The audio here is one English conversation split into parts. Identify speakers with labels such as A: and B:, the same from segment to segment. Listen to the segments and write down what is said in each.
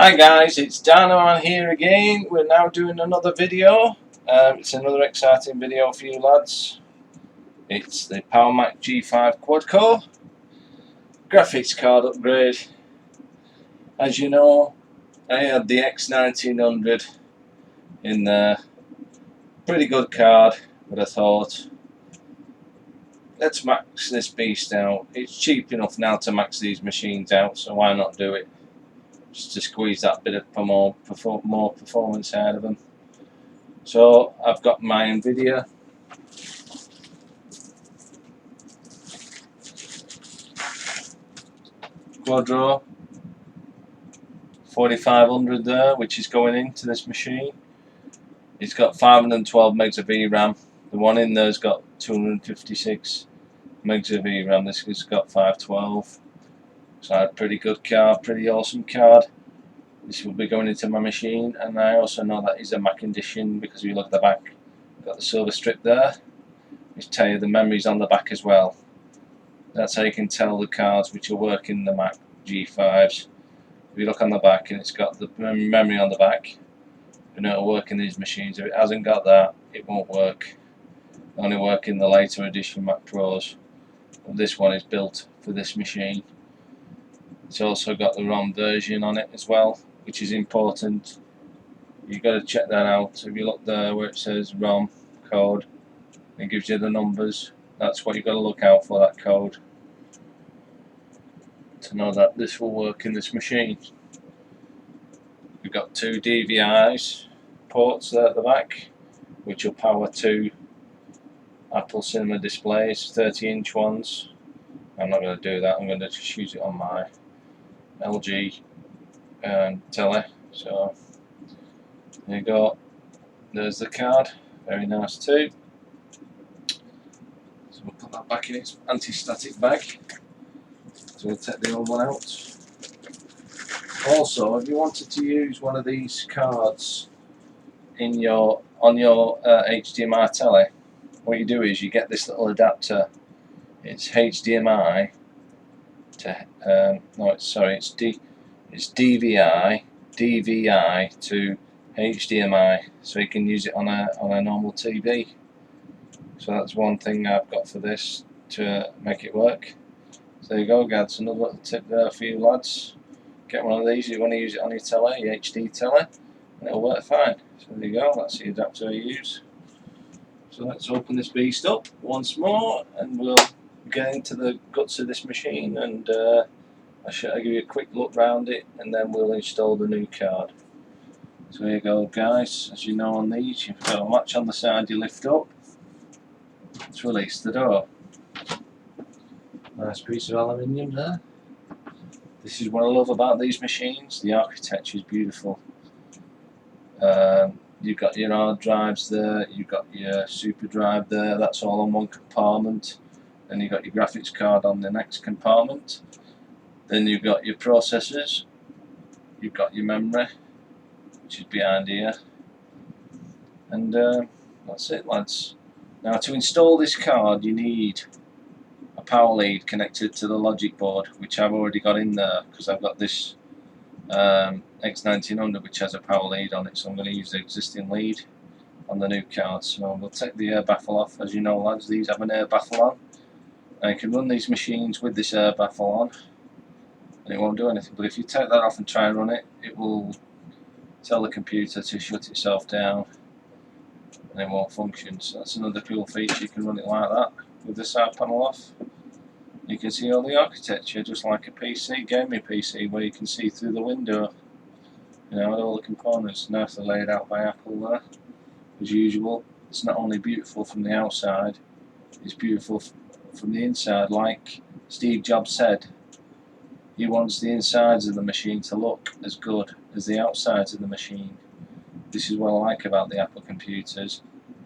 A: Hi guys, it's Danoman here again. We're now doing another video. It's another exciting video for you lads. It's the powermac G5 quad core graphics card upgrade. As you know, I had the X1900 in there. Pretty good card, but I thought, let's max this beast out. It's cheap enough now to max these machines out, so why not do it? Just to squeeze that bit of more performance out of them. So I've got my Nvidia Quadro 4500 there, which is going into this machine. It's got 512 megs of VRAM. The one in there's got 256 megs of VRAM. This has got 512. So a pretty good card, pretty awesome card. This will be going into my machine, and I also know that is a Mac edition because if you look at the back, got the silver strip there, which tell you the memory's on the back as well. That's how you can tell the cards which will work in the Mac G5s. If you look on the back and it's got the memory on the back, you know it'll work in these machines. If it hasn't got that, it won't work. It'll only work in the later edition Mac Pros. But this one is built for this machine. It's also got the ROM version on it as well, which is important. You've got to check that out. If you look there where it says ROM code, it gives you the numbers. That's what you've got to look out for, that code, to know that this will work in this machine. We've got two DVI ports there at the back, which will power two Apple Cinema displays, 30-inch ones. I'm not going to do that, I'm going to just use it on my LG telly. So there you go, there's the card, very nice too. So we'll put that back in its anti-static bag. So we'll take the old one out. Also, if you wanted to use one of these cards in on your HDMI telly, what you do is you get this little adapter. It's HDMI to it's DVI to HDMI, so you can use it on a normal TV. So that's one thing I've got for this to make it work. So there you go, guys. Another little tip there for you lads. Get one of these. You want to use it on your telly, your HD telly, and it'll work fine. So there you go. That's the adapter I use. So let's open this beast up once more, and we'll get into the guts of this machine, and I'll give you a quick look round it, and then we'll install the new card. So here you go, guys. As you know, on these you've got a latch on the side you lift up to release the door. Nice piece of aluminium there. This is what I love about these machines. The architecture is beautiful. You've got your hard drives there, you've got your super drive there, that's all on one compartment. Then you've got your graphics card on the next compartment. Then you've got your processors, you've got your memory, which is behind here. And that's it, lads. Now, to install this card you need a power lead connected to the logic board, which I've already got in there because I've got this X1900 which has a power lead on it, so I'm going to use the existing lead on the new card. So we'll take the air baffle off. As you know, lads, these have an air baffle on, and you can run these machines with this air baffle on and it won't do anything. But if you take that off and try and run it, it will tell the computer to shut itself down and it won't function. So that's another cool feature. You can run it like that with the side panel off. You can see all the architecture just like a PC, gaming PC, where you can see through the window, you know, all the components nicely laid out by Apple there. As usual, it's not only beautiful from the outside, it's beautiful from the inside. Like Steve Jobs said, he wants the insides of the machine to look as good as the outsides of the machine. This is what I like about the Apple computers.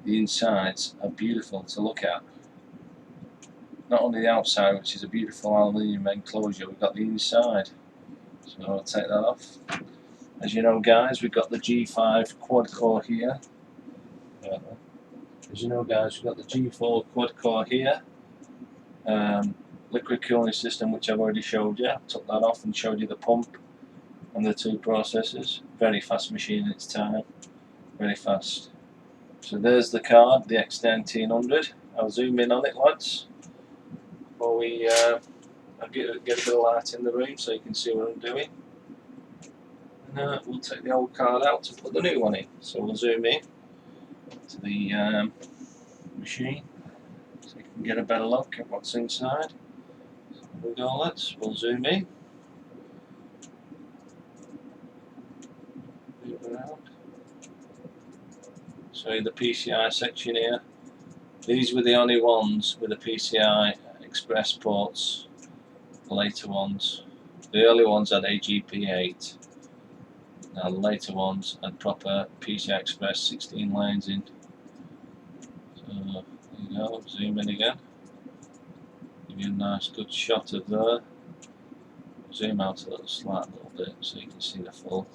A: The insides are beautiful to look at. Not only the outside, which is a beautiful aluminium enclosure, we've got the inside. So I'll take that off. As you know, guys, we've got the G5 quad core here. As you know, guys, we've got the G4 quad core here. Liquid cooling system, which I've already showed you. I took that off and showed you the pump. and the two processors. Very fast machine in its time, very fast. So there's the card, the X1900. I'll zoom in on it, lads, before we I'll get a bit of light in the room so you can see what I'm doing. And we'll take the old card out to put the new one in. So we'll zoom in to the machine so you can get a better look at what's inside. So here we go, lads. We'll zoom in. Move around. So in the PCI section here, these were the only ones with the PCI Express ports, the later ones. The early ones had AGP8, now the later ones had proper PCI Express 16 lanes in. So there you go, zoom in again, give you a nice good shot of there. Zoom out a little bit so you can see the full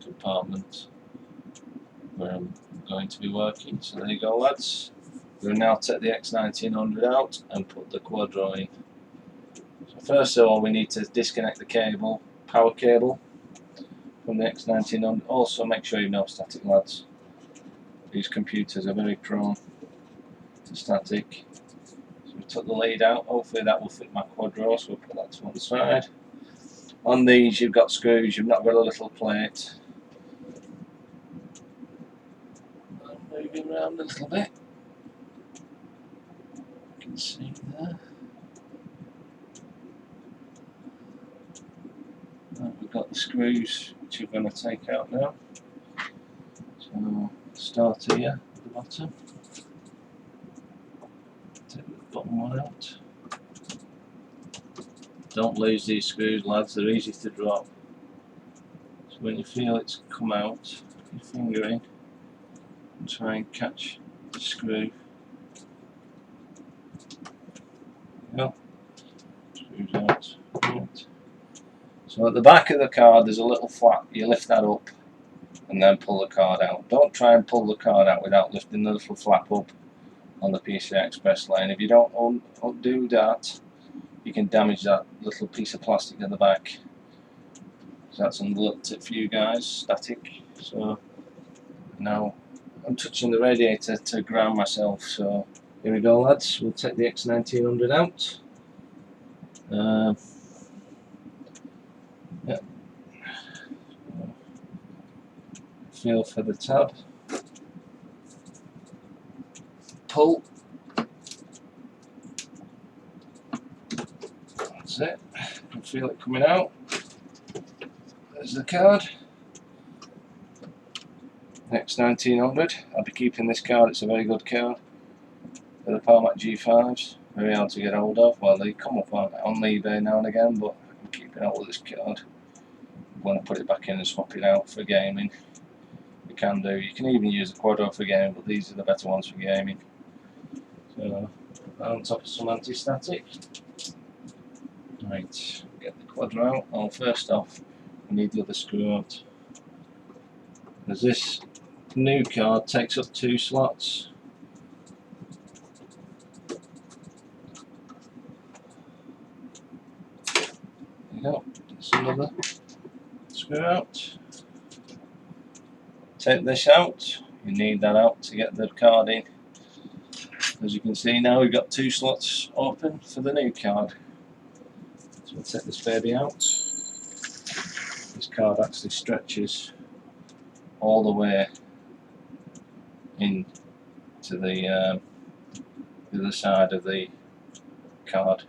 A: compartment where I'm going to be working. So there you go, lads. We'll now take the X1900 out and put the Quadro in. So first of all, we need to disconnect the cable, power cable from the X1900. Also make sure you know static, lads. These computers are very prone to static. So we took the lead out. Hopefully that will fit my Quadro, so we'll put that to one side. On these you've got screws, you've not got a little plate. I'm moving around a little bit. You can see there. Right, we've got the screws which we're going to take out now. So start here at the bottom. Take the bottom one out. Don't lose these screws, lads, they're easy to drop. So when you feel it's come out, put your finger in and try and catch the screw. There you go. Screws out. Right. So at the back of the card there's a little flap. You lift that up and then pull the card out. Don't try and pull the card out without lifting the little flap up on the PCI Express lane. If you don't do that, you can damage that little piece of plastic at the back. So that's a little tip for you guys, static. So now I'm touching the radiator to ground myself. So here we go, lads. We'll take the X1900 out. Yeah. Feel for the tab. Pull. That's it. You can feel it coming out. There's the card. X1900. I'll be keeping this card. It's a very good card. For the powermac G5s. Very hard to get hold of. Well, they come up on eBay now and again, but I'm keeping hold of this card. I'm going to put it back in and swap it out for gaming. You can do. You can even use the Quadro for gaming, but these are the better ones for gaming. So, on top of some anti-static. Right, get the Quadro out. Well, first off, we need the other screw out. As this new card takes up 2 slots. There you go. That's another screw out. Take this out. You need that out to get the card in. As you can see now, we've got 2 slots open for the new card. So we'll take this baby out. This card actually stretches all the way in to the other side of the card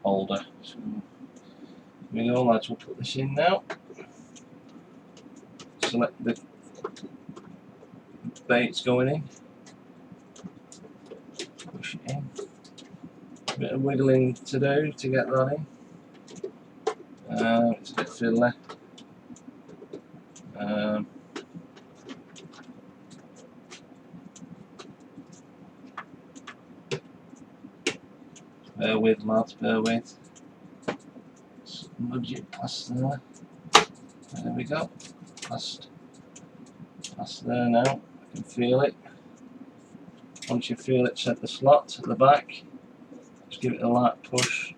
A: holder. So we go, lads, we'll put this in now. Select the baits going in. Push it in. A bit of wiggling to do to get that in. It's a bit fiddly. Bear with, lads, bear with. Nudge it past there. There we go. Past there now. I can feel it. Once you feel it, set the slot at the back. Just give it a light push.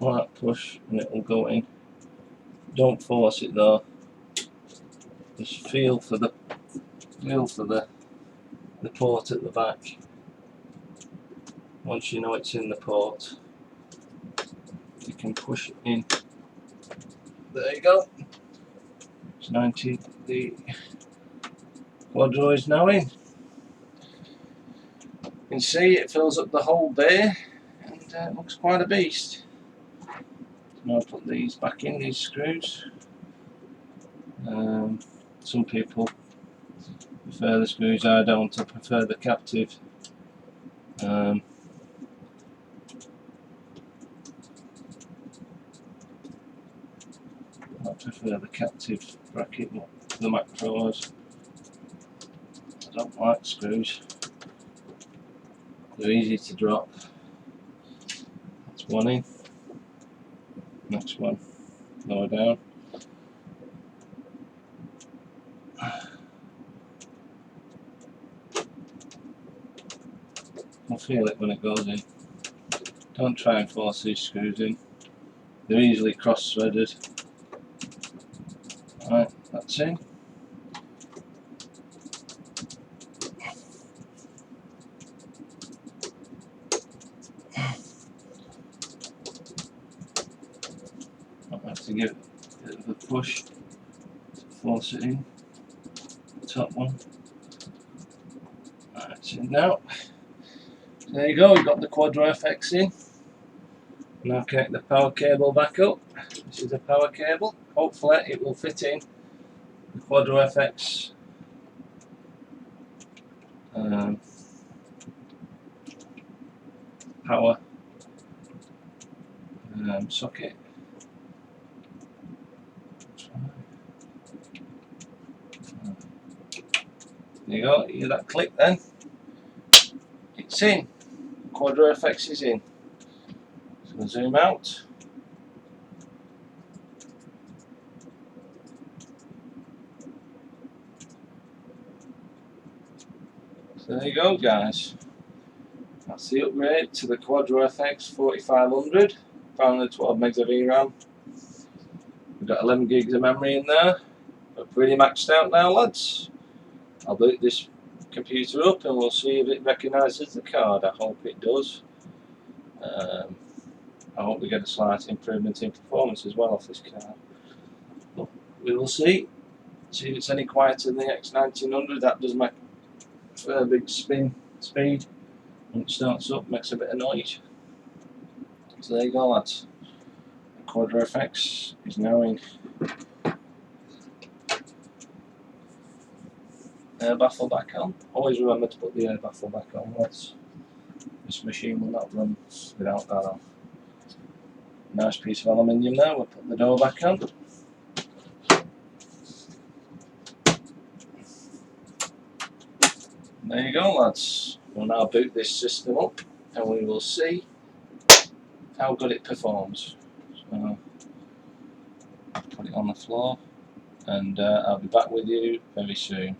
A: Light push and it will go in. Don't force it though. Just feel for the port at the back. Once you know it's in the port, you can push it in. There you go. It's 90. The Quadro is now in. You can see it fills up the whole bay, and it looks quite a beast. Now I'll put these back in, these screws. Some people prefer the screws, I don't. I prefer the captive. I prefer the captive bracket, the macros. I don't like screws. They're easy to drop. That's one in. Next one, lower down. I'll feel it when it goes in. Don't try and force these screws in. They're easily cross-threaded. Right, that's in. I'll have to give it a bit of a push to force it in. The top one. Right, it's in now. There you go, we've got the Quadro FX in. Now connect the power cable back up. This is the power cable. Hopefully it will fit in the Quadro FX power socket. There you go, hear that click then? It's in. Quadro FX is in. So we'll zoom out. So there you go guys. That's the upgrade to the Quadro FX 4500. 512 megs of VRAM. We've got 11 gigs of memory in there. We're pretty maxed out now lads. I'll boot this computer up and we'll see if it recognises the card. I hope it does. I hope we get a slight improvement in performance as well off this card. But we will see. See if it's any quieter than the X1900. That does make a big spin speed. When it starts up, makes a bit of noise. So there you go lads. The Quadro FX is now in. Air baffle back on. Always remember to put the air baffle back on, lads. This machine will not run without that on. Nice piece of aluminium there. We'll put the door back on. There you go lads. We'll now boot this system up and we will see how good it performs. So put it on the floor and I'll be back with you very soon.